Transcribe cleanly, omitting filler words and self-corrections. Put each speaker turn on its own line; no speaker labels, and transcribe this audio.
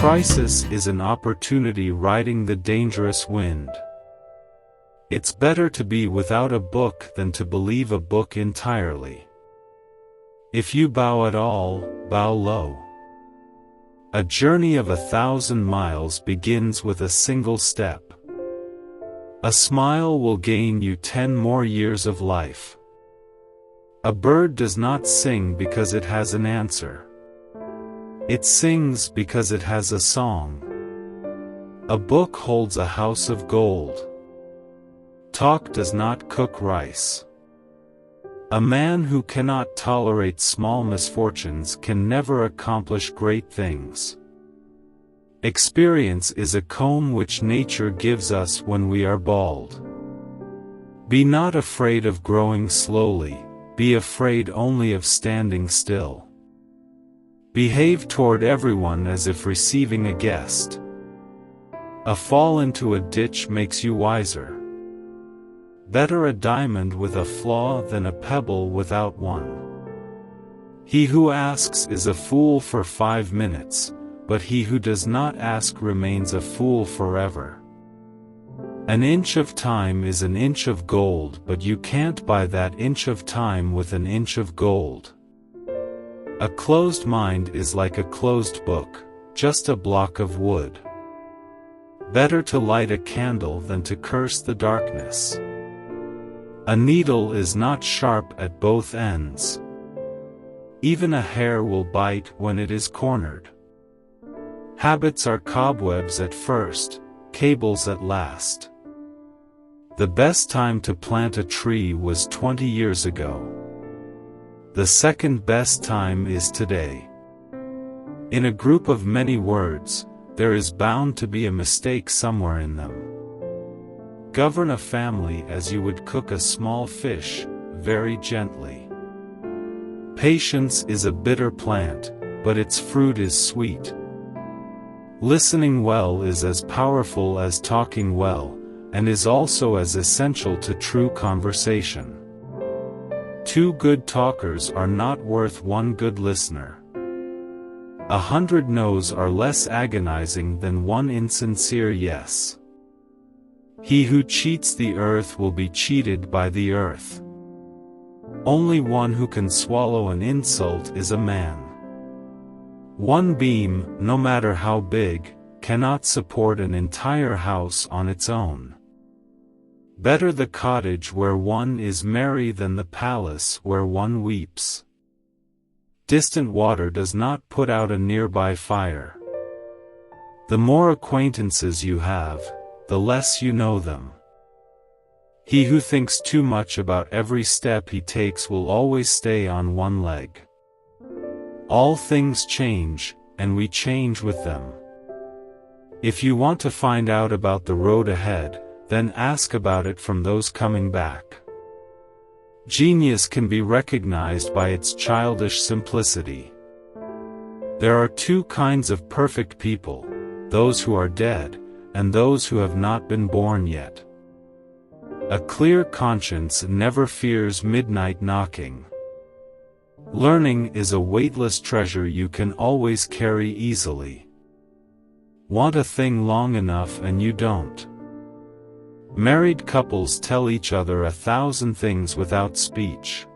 crisis is an opportunity riding the dangerous wind. It's better to be without a book than to believe a book entirely. If you bow at all, bow low. A journey of 1,000 miles begins with a single step. A smile will gain you 10 more years of life. A bird does not sing because it has an answer. It sings because it has a song. A book holds a house of gold. Talk does not cook rice. A man who cannot tolerate small misfortunes can never accomplish great things. Experience is a comb which nature gives us when we are bald. Be not afraid of growing slowly, be afraid only of standing still. Behave toward everyone as if receiving a guest. A fall into a ditch makes you wiser. Better a diamond with a flaw than a pebble without one. He who asks is a fool for 5 minutes, but he who does not ask remains a fool forever. An inch of time is an inch of gold, but you can't buy that inch of time with an inch of gold. A closed mind is like a closed book, just a block of wood. Better to light a candle than to curse the darkness. A needle is not sharp at both ends. Even a hair will bite when it is cornered. Habits are cobwebs at first, cables at last. The best time to plant a tree was 20 years ago. The second best time is today. In a group of many words, there is bound to be a mistake somewhere in them. Govern a family as you would cook a small fish, very gently. Patience is a bitter plant, but its fruit is sweet. Listening well is as powerful as talking well, and is also as essential to true conversation. 2 good talkers are not worth 1 good listener. 100 no's are less agonizing than 1 insincere yes. He who cheats the earth will be cheated by the earth. Only one who can swallow an insult is a man. 1 beam, no matter how big, cannot support an entire house on its own. Better the cottage where one is merry than the palace where one weeps. Distant water does not put out a nearby fire. The more acquaintances you have, the less you know them. He who thinks too much about every step he takes will always stay on 1 leg. All things change, and we change with them. If you want to find out about the road ahead, then ask about it from those coming back. Genius can be recognized by its childish simplicity. There are 2 kinds of perfect people, those who are dead, and those who have not been born yet. A clear conscience never fears midnight knocking. Learning is a weightless treasure you can always carry easily. Want a thing long enough and you don't. Married couples tell each other 1,000 things without speech.